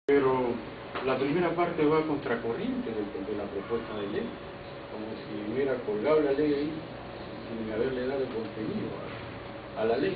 Pero la primera parte va a contracorriente de la propuesta de ley, como si hubiera colgado la ley ahí sin haberle dado contenido a la ley,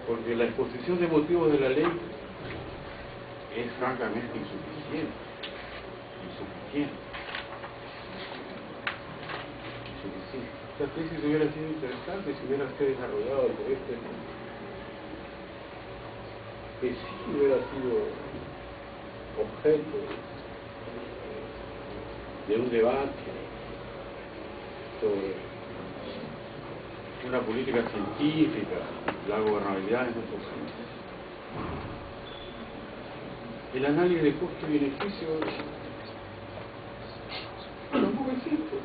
porque la exposición de motivos de la ley es francamente insuficiente. Esta tesis hubiera sido interesante si hubiera sido desarrollado por este, que sí hubiera sido objeto de un debate sobre una política científica, la gobernabilidad en nuestros países. El análisis de costo y beneficio tampoco existe.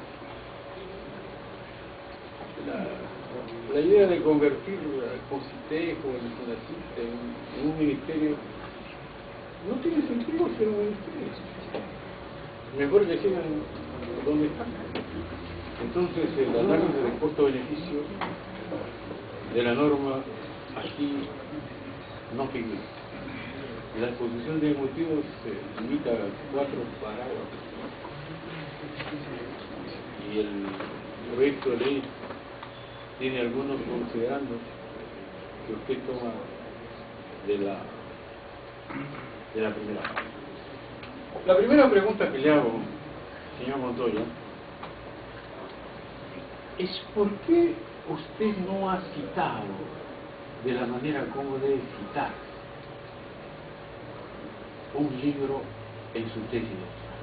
La idea de convertir al Consejo, el Fonacite, en un ministerio no tiene sentido ser un ministerio. Mejor que sigan donde están. Entonces el análisis de costo-beneficio de la norma aquí no figura. La exposición de motivos se limita a 4 parágrafos y el proyecto de ley tiene algunos considerandos que usted toma de la primera parte. La primera pregunta que le hago, señor Montoya, es ¿por qué usted no ha citado de la manera como debe citar un libro en su tesis doctoral?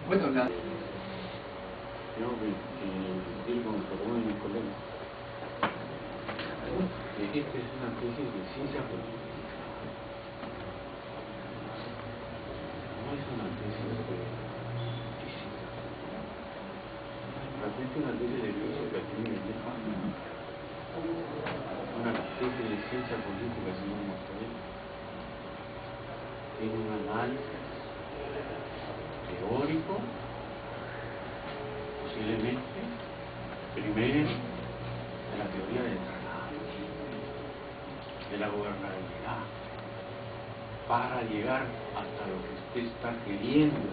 Bueno, nada. Tengo que discutir con mis colegas. Esta es una tesis de ciencia política. No es una tesis de física. La tesis es una tesis de física que tiene 10 páginas. Una tesis de ciencia política, señor Montoya, tiene un análisis teórico, posiblemente, primero, de la teoría del tratado, de la gobernabilidad, para llegar hasta lo que usted está queriendo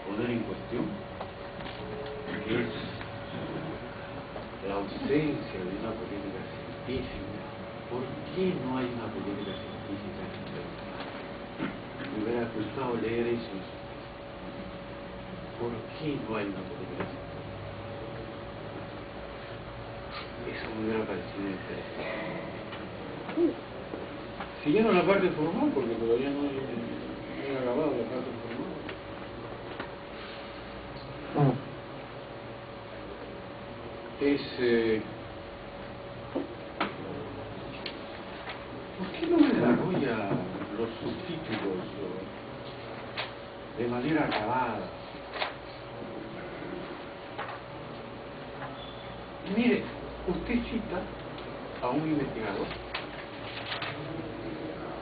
poner en cuestión, que es la ausencia de una política científica. ¿Por qué no hay una política científica en el país? Me hubiera gustado leer eso. ¿Por qué no hay una política científica? Eso me hubiera parecido interesante. Siguiendo la parte formal, porque todavía no he acabado la parte formal. ¿Por qué no desarrolla los subtítulos de manera acabada? Mire, usted cita a un investigador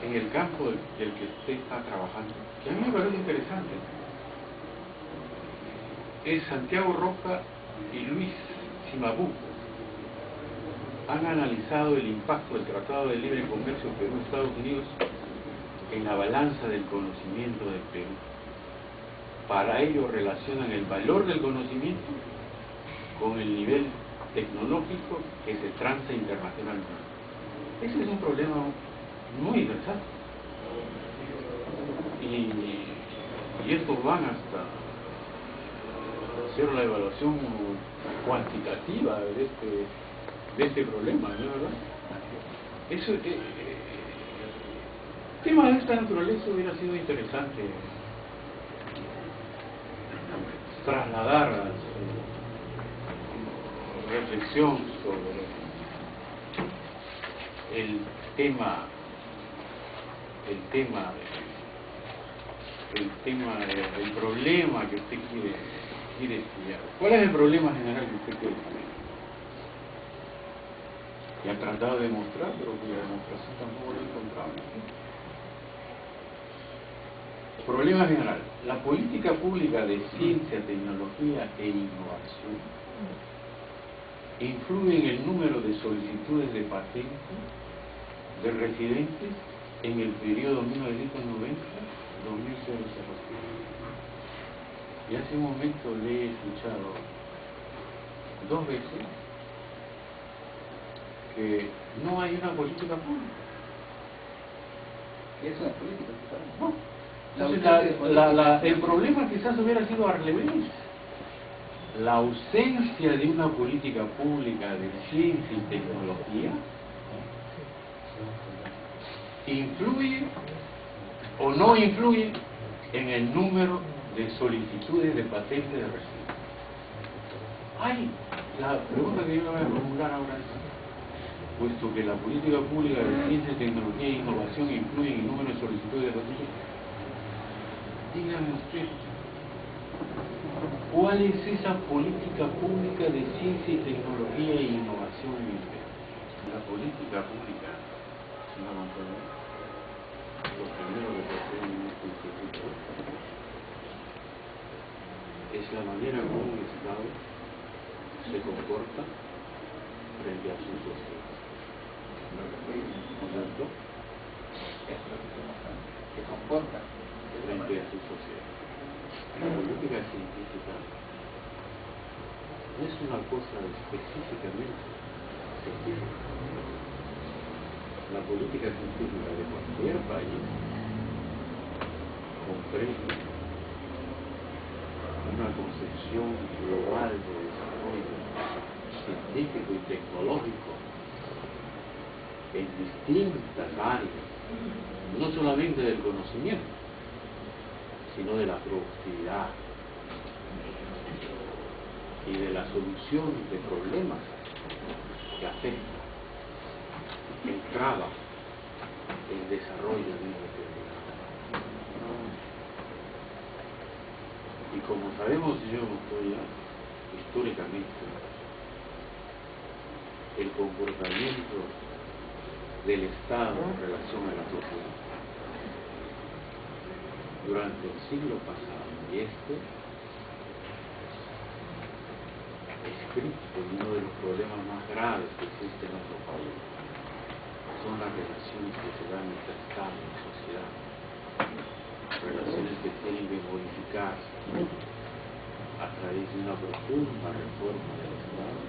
en el campo del que usted está trabajando, que a mí me parece interesante. Es Santiago Roca y Luis Cimabue. Han analizado el impacto del Tratado de Libre Comercio Perú-Estados Unidos en la balanza del conocimiento del Perú. Para ello relacionan el valor del conocimiento con el nivel tecnológico que se transa internacionalmente. Ese es un problema muy interesante. Y estos van hasta hacer la evaluación cuantitativa de este problema, ¿no es verdad? Eso, tema de esta naturaleza hubiera sido interesante trasladar a su reflexión sobre el problema que usted quiere estudiar. ¿Cuál es el problema general que usted quiere estudiar? Y ha tratado de demostrar, pero que la demostración tampoco lo he encontrado. Problema general. La política pública de ciencia, tecnología e innovación influye en el número de solicitudes de patentes de residentes en el periodo 1990-2007. Y hace un momento le he escuchado 2 veces que no hay una política pública. ¿Qué es una política? No. Entonces, el problema quizás hubiera sido al revés. La ausencia de una política pública de ciencia y tecnología influye o no influye en el número de solicitudes de patentes de residencia. La pregunta que yo voy a formular ahora es, puesto que la política pública de ciencia, tecnología e innovación influye en el número de solicitudes de patentes, dígame usted, ¿cuál es esa política pública de ciencia y tecnología e innovación en usted? La política pública, señor Antonio, lo primero que posee en este instituto es la manera como un Estado se comporta frente a su sociedad. ¿No es cierto? Se comporta frente a su sociedad. La política científica no es una cosa específicamente científica. La política científica de cualquier país comprende una concepción global de desarrollo científico y tecnológico en distintas áreas, no solamente del conocimiento, sino de la productividad y de la solución de problemas que afectan, entraba el desarrollo de una determinada. Y como sabemos, señor Montoya, históricamente, el comportamiento del Estado en relación a la sociedad durante el siglo pasado y es crítico, y uno de los problemas más graves que existe en nuestro país son las relaciones que se dan entre Estado y sociedad, relaciones que tienen que modificarse a través de una profunda reforma del Estado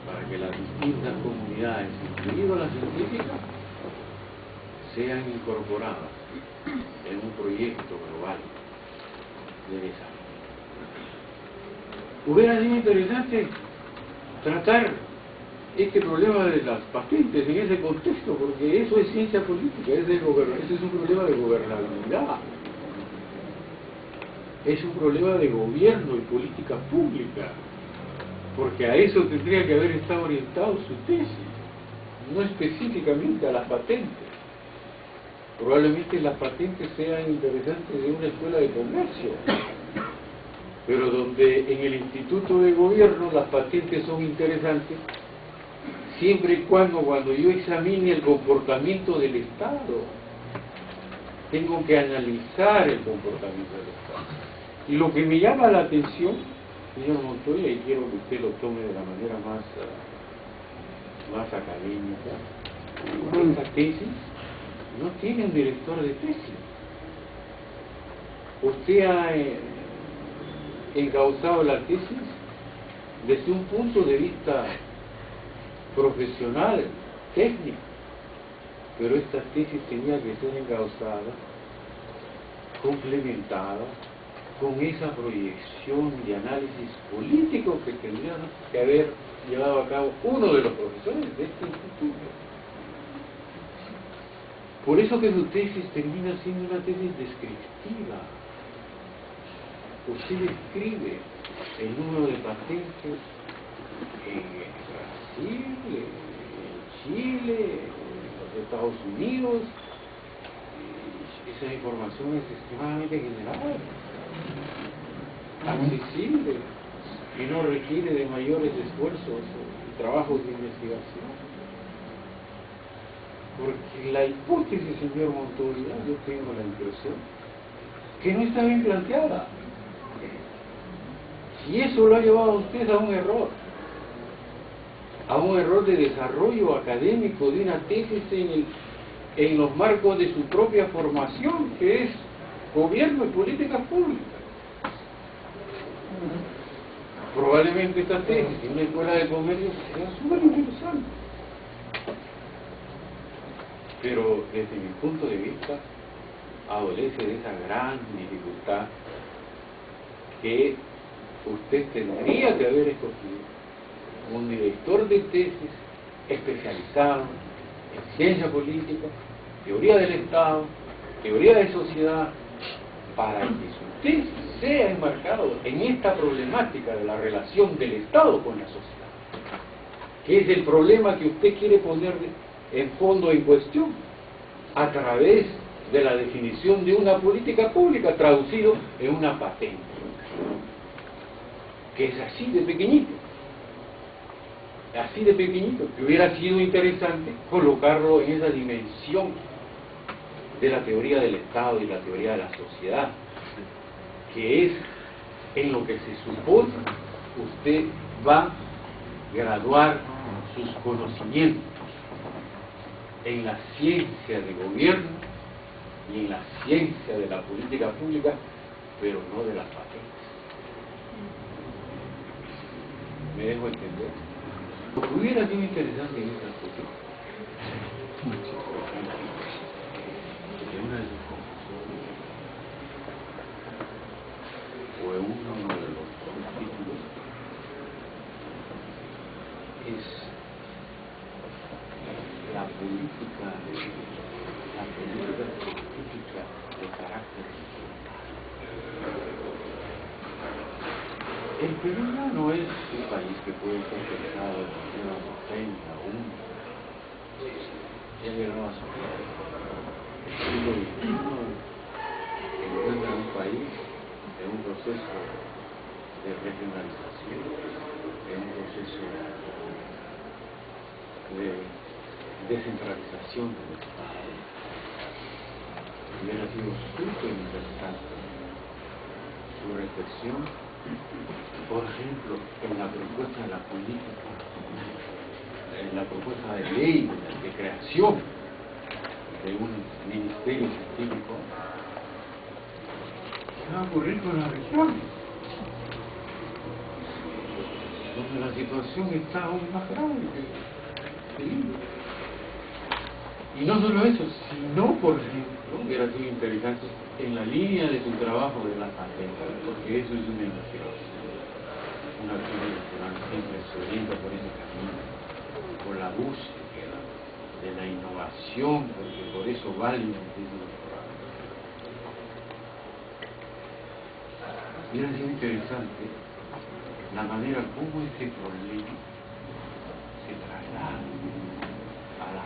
para que las distintas comunidades, incluidas las científicas, sean incorporadas en un proyecto global de desarrollo. Hubiera sido interesante tratar este problema de las patentes en ese contexto, porque eso es ciencia política, ese es un problema de gobernabilidad, es un problema de gobierno y política pública, porque a eso tendría que haber estado orientado su tesis, no específicamente a las patentes. Probablemente las patentes sean interesantes de una escuela de comercio, pero donde en el Instituto de Gobierno las patentes son interesantes siempre y cuando yo examine el comportamiento del Estado, tengo que analizar el comportamiento del Estado. Y lo que me llama la atención, señor Montoya, y quiero que usted lo tome de la manera más académica, esta tesis no tiene un director de tesis. Usted ha encauzado la tesis desde un punto de vista profesional, técnico, pero esta tesis tenía que ser encauzada, complementada con esa proyección y análisis político que tendría que haber llevado a cabo uno de los profesores de este instituto. Por eso que su tesis termina siendo una tesis descriptiva. Usted describe el número de patentes en Brasil, en Chile, en los Estados Unidos. Esa información es extremadamente general, accesible y no requiere de mayores esfuerzos y trabajos de investigación. Porque la hipótesis, señor Montoya, yo tengo la impresión que no está bien planteada. Y eso lo ha llevado a usted a un error. a un error de desarrollo académico de una tesis en los marcos de su propia formación, que es gobierno y políticas públicas. Probablemente esta tesis en una escuela de comercio sea súper interesante, pero desde mi punto de vista adolece de esa gran dificultad que usted tendría que haber escogido un director de tesis especializado en ciencia política, teoría del Estado, teoría de sociedad, para que su tesis sea enmarcado en esta problemática de la relación del Estado con la sociedad, que es el problema que usted quiere poner en fondo en cuestión a través de la definición de una política pública traducido en una patente, que es así de pequeñito, que hubiera sido interesante colocarlo en esa dimensión de la teoría del Estado y la teoría de la sociedad, que es en lo que se supone usted va a graduar sus conocimientos en la ciencia de gobierno y en la ciencia de la política pública, pero no de las patentes. ¿Me dejo entender? Lo que hubiera sido interesante en esta cuestión, que una de sus conclusiones o uno de los títulos es la política científica de carácter regional. El Perú ya no es un país que puede ser pensado en una potencia aún. Ya llegado a su fin. El siglo XXI se encuentra en un país en un proceso de regionalización, en un proceso de descentralización del Estado. Hubiera sido súper interesante su reflexión, por ejemplo, en la propuesta de la política, en la propuesta de ley de creación de un ministerio científico. ¿Qué va a ocurrir con las regiones? Donde la situación está aún más grave que Lima. Y no solo eso, sino, por ejemplo, hubiera sido interesante en la línea de su trabajo de la patente, porque eso es una investigación. Una acción electoral siempre se orienta por ese camino, por la búsqueda de la innovación, porque por eso vale un título electoral. Hubiera sido interesante la manera como este problema se traslada a la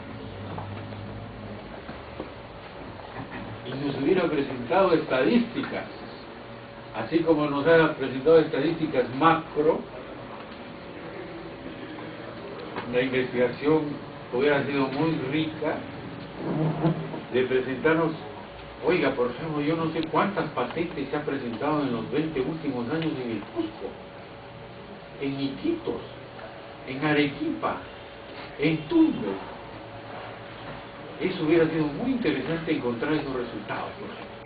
y nos hubiera presentado estadísticas, así como nos ha presentado estadísticas macro. La investigación hubiera sido muy rica de presentarnos, oiga, por ejemplo, yo no sé cuántas patentes se han presentado en los 20 últimos años en el Cusco, en Iquitos, en Arequipa, en Tumbes. Eso hubiera sido muy interesante encontrar esos resultados, por ejemplo.